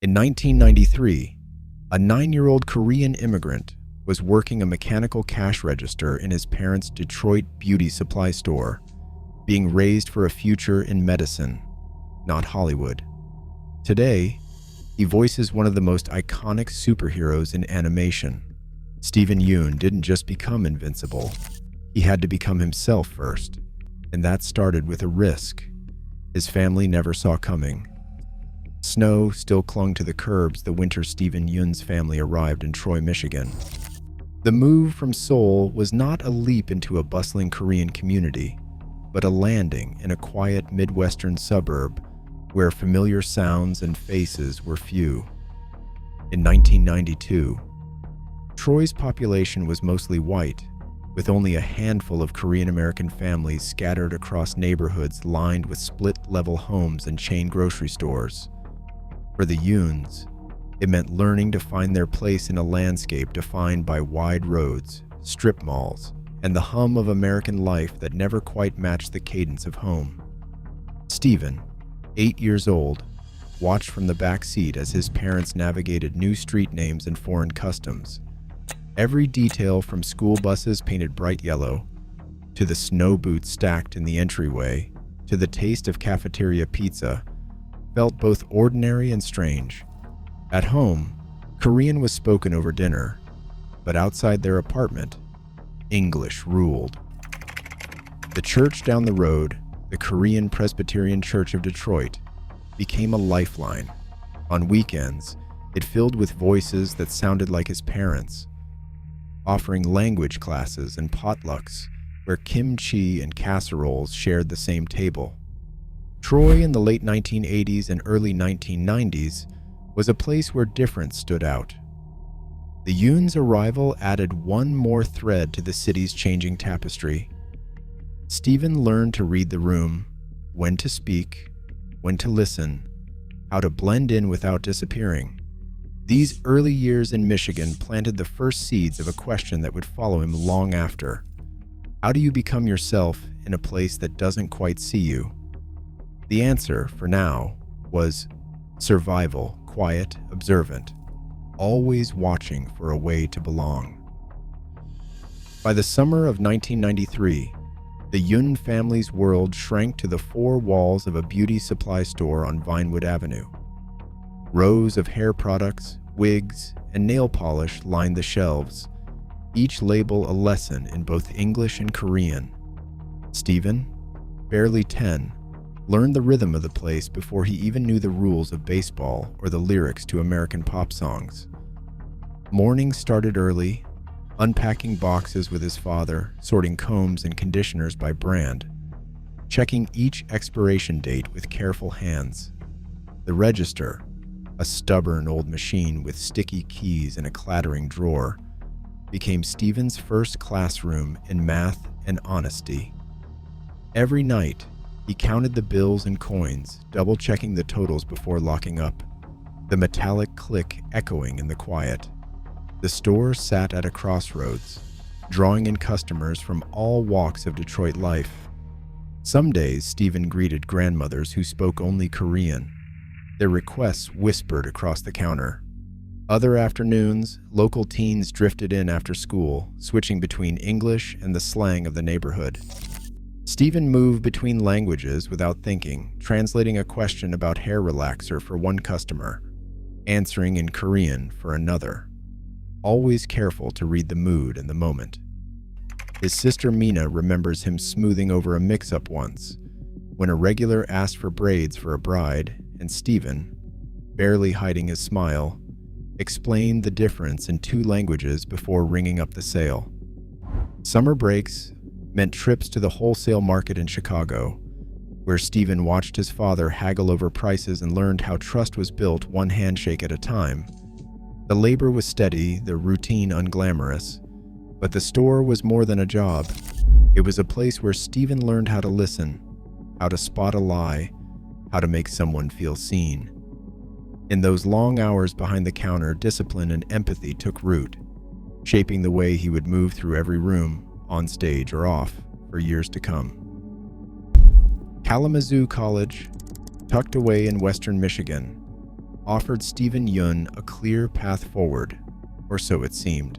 In 1993, a 9-year-old Korean immigrant was working a mechanical cash register in his parents' Detroit beauty supply store, being raised for a future in medicine, not Hollywood. Today, he voices one of the most iconic superheroes in animation. Steven Yeun didn't just become invincible. He had to become himself first, and that started with a risk his family never saw coming. Snow still clung to the curbs the winter Steven Yeun's family arrived in Troy, Michigan. The move from Seoul was not a leap into a bustling Korean community, but a landing in a quiet Midwestern suburb where familiar sounds and faces were few. In 1992, Troy's population was mostly white, with only a handful of Korean-American families scattered across neighborhoods lined with split-level homes and chain grocery stores. For the Yeuns, it meant learning to find their place in a landscape defined by wide roads, strip malls, and the hum of American life that never quite matched the cadence of home. Steven, 8 years old, watched from the back seat as his parents navigated new street names and foreign customs. Every detail from school buses painted bright yellow, to the snow boots stacked in the entryway, to the taste of cafeteria pizza, felt both ordinary and strange. At home, Korean was spoken over dinner, but outside their apartment, English ruled. The church down the road, the Korean Presbyterian Church of Detroit, became a lifeline. On weekends, it filled with voices that sounded like his parents, offering language classes and potlucks where kimchi and casseroles shared the same table. Troy in the late 1980s and early 1990s was a place where difference stood out. The Yeuns' arrival added one more thread to the city's changing tapestry. Steven learned to read the room, when to speak, when to listen, how to blend in without disappearing. These early years in Michigan planted the first seeds of a question that would follow him long after. How do you become yourself in a place that doesn't quite see you? The answer, for now, was survival, quiet, observant, always watching for a way to belong. By the summer of 1993, the Yeun family's world shrank to the four walls of a beauty supply store on Vinewood Avenue. Rows of hair products, wigs, and nail polish lined the shelves, each label a lesson in both English and Korean. Steven, barely 10, learned the rhythm of the place before he even knew the rules of baseball or the lyrics to American pop songs. Mornings started early, unpacking boxes with his father, sorting combs and conditioners by brand, checking each expiration date with careful hands. The register, a stubborn old machine with sticky keys and a clattering drawer, became Steven's first classroom in math and honesty. Every night, he counted the bills and coins, double-checking the totals before locking up, the metallic click echoing in the quiet. The store sat at a crossroads, drawing in customers from all walks of Detroit life. Some days, Steven greeted grandmothers who spoke only Korean, their requests whispered across the counter. Other afternoons, local teens drifted in after school, switching between English and the slang of the neighborhood. Steven moved between languages without thinking, translating a question about hair relaxer for one customer, answering in Korean for another, always careful to read the mood and the moment. His sister Mina remembers him smoothing over a mix-up once, when a regular asked for braids for a bride, and Steven, barely hiding his smile, explained the difference in two languages before ringing up the sale. Summer breaks meant trips to the wholesale market in Chicago, where Steven watched his father haggle over prices and learned how trust was built one handshake at a time. The labor was steady, the routine unglamorous, but the store was more than a job. It was a place where Steven learned how to listen, how to spot a lie, how to make someone feel seen. In those long hours behind the counter, discipline and empathy took root, shaping the way he would move through every room, on stage or off, for years to come. Kalamazoo College, tucked away in western Michigan, offered Steven Yeun a clear path forward, or so it seemed.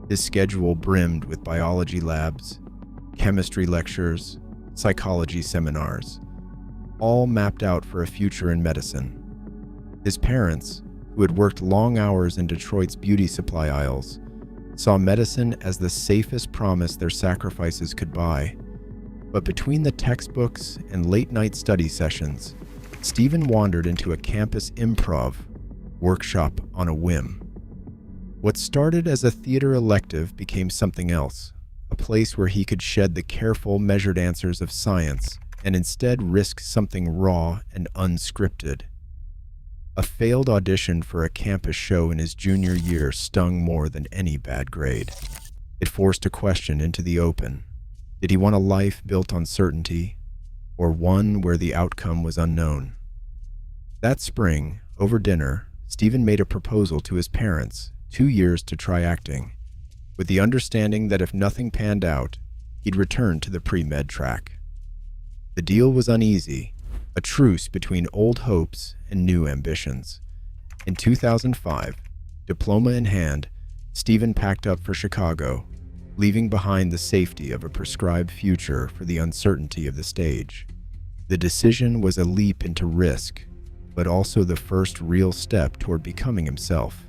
His schedule brimmed with biology labs, chemistry lectures, psychology seminars, all mapped out for a future in medicine. His parents, who had worked long hours in Detroit's beauty supply aisles, saw medicine as the safest promise their sacrifices could buy. But between the textbooks and late-night study sessions, Steven wandered into a campus improv workshop on a whim. What started as a theater elective became something else, a place where he could shed the careful, measured answers of science and instead risk something raw and unscripted. A failed audition for a campus show in his junior year stung more than any bad grade. It forced a question into the open. Did he want a life built on certainty, or one where the outcome was unknown? That spring, over dinner, Steven made a proposal to his parents, 2 years to try acting, with the understanding that if nothing panned out, he'd return to the pre-med track. The deal was uneasy, a truce between old hopes and new ambitions. In 2005, diploma in hand, Steven packed up for Chicago, leaving behind the safety of a prescribed future for the uncertainty of the stage. The decision was a leap into risk, but also the first real step toward becoming himself.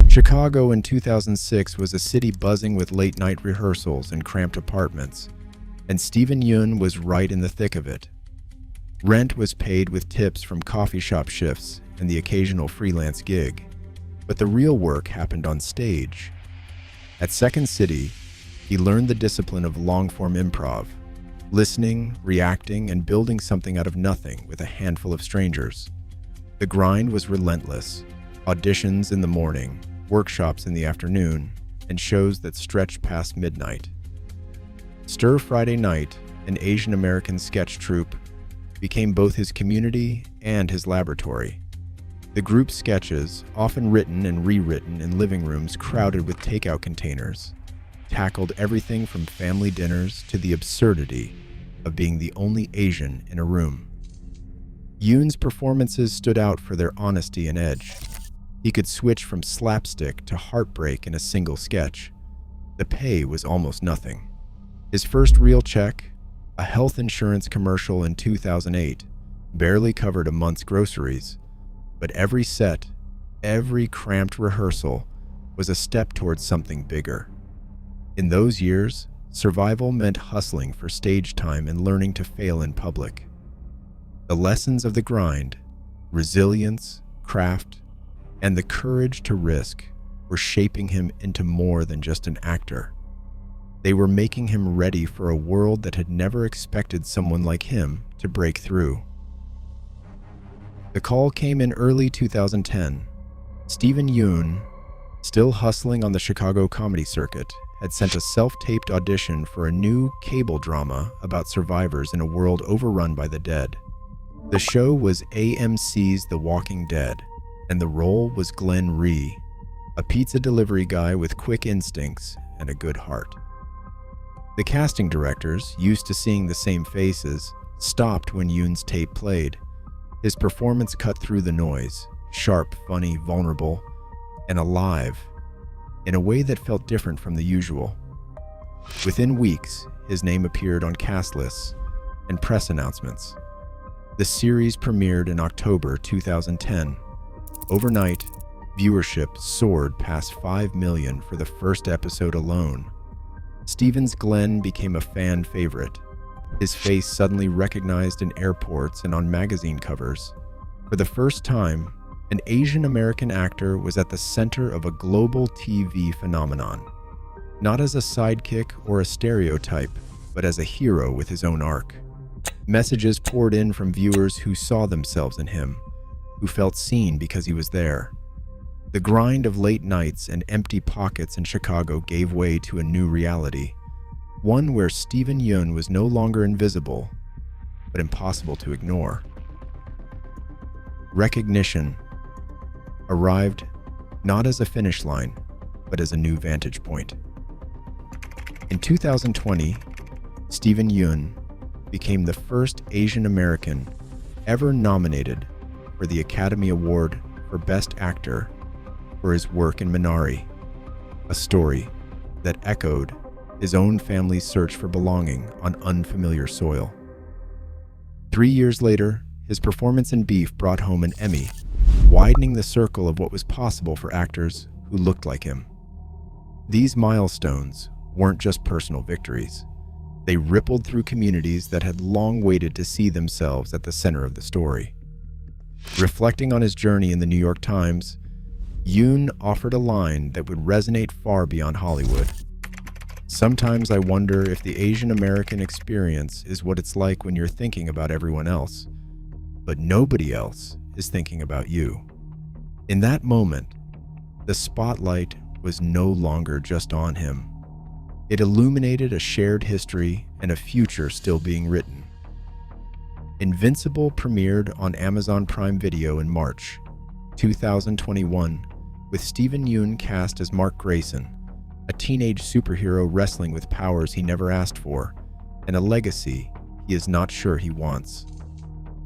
Chicago in 2006 was a city buzzing with late-night rehearsals and cramped apartments, and Steven Yeun was right in the thick of it. Rent was paid with tips from coffee shop shifts and the occasional freelance gig, but the real work happened on stage. At Second City, he learned the discipline of long-form improv, listening, reacting, and building something out of nothing with a handful of strangers. The grind was relentless. Auditions in the morning, workshops in the afternoon, and shows that stretched past midnight. Stir Friday Night, an Asian American sketch troupe, became both his community and his laboratory. The group's sketches, often written and rewritten in living rooms crowded with takeout containers, tackled everything from family dinners to the absurdity of being the only Asian in a room. Yoon's performances stood out for their honesty and edge. He could switch from slapstick to heartbreak in a single sketch. The pay was almost nothing. His first real check, a health insurance commercial in 2008, barely covered a month's groceries, but every set, every cramped rehearsal was a step towards something bigger. In those years, survival meant hustling for stage time and learning to fail in public. The lessons of the grind, resilience, craft, and the courage to risk were shaping him into more than just an actor. They were making him ready for a world that had never expected someone like him to break through. The call came in early 2010. Steven Yeun, still hustling on the Chicago comedy circuit, had sent a self-taped audition for a new cable drama about survivors in a world overrun by the dead. The show was AMC's The Walking Dead, and the role was Glenn Rhee, a pizza delivery guy with quick instincts and a good heart. The casting directors, used to seeing the same faces, stopped when Yoon's tape played. His performance cut through the noise, sharp, funny, vulnerable, and alive, in a way that felt different from the usual. Within weeks, his name appeared on cast lists and press announcements. The series premiered in October 2010. Overnight, viewership soared past 5 million for the first episode alone. Steven's Glenn became a fan favorite, his face suddenly recognized in airports and on magazine covers. For the first time, an Asian American actor was at the center of a global TV phenomenon, not as a sidekick or a stereotype, but as a hero with his own arc. Messages poured in from viewers who saw themselves in him, who felt seen because he was there. The grind of late nights and empty pockets in Chicago gave way to a new reality, one where Steven Yeun was no longer invisible, but impossible to ignore. Recognition arrived not as a finish line, but as a new vantage point. In 2020, Steven Yeun became the first Asian American ever nominated for for the Academy Award for Best Actor for his work in Minari, a story that echoed his own family's search for belonging on unfamiliar soil. 3 years later, his performance in Beef brought home an Emmy, widening the circle of what was possible for actors who looked like him. These milestones weren't just personal victories. They rippled through communities that had long waited to see themselves at the center of the story. Reflecting on his journey in the New York Times, Yoon offered a line that would resonate far beyond Hollywood. "Sometimes I wonder if the Asian American experience is what it's like when you're thinking about everyone else, but nobody else is thinking about you." In that moment, the spotlight was no longer just on him. It illuminated a shared history and a future still being written. Invincible premiered on Amazon Prime Video in March 2021, with Steven Yeun cast as Mark Grayson, a teenage superhero wrestling with powers he never asked for, and a legacy he is not sure he wants.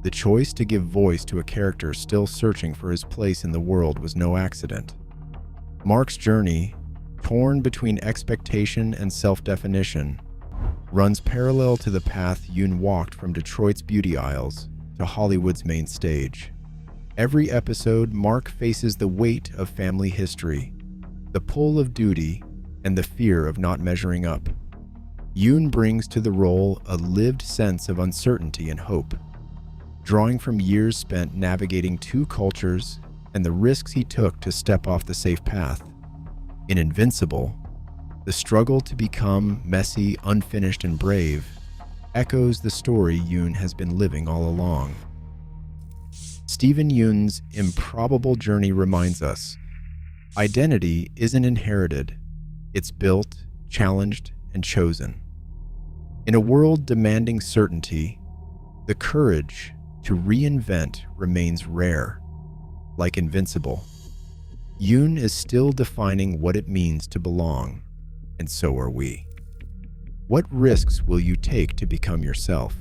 The choice to give voice to a character still searching for his place in the world was no accident. Mark's journey, torn between expectation and self-definition, runs parallel to the path Yoon walked from Detroit's beauty aisles to Hollywood's main stage. Every episode, Mark faces the weight of family history, the pull of duty, and the fear of not measuring up. Yoon brings to the role a lived sense of uncertainty and hope, drawing from years spent navigating two cultures and the risks he took to step off the safe path. In Invincible, the struggle to become messy, unfinished, and brave echoes the story Yoon has been living all along. Steven Yeun's improbable journey reminds us, identity isn't inherited, it's built, challenged, and chosen. In a world demanding certainty, the courage to reinvent remains rare. Like Invincible, Yoon is still defining what it means to belong, and so are we. What risks will you take to become yourself?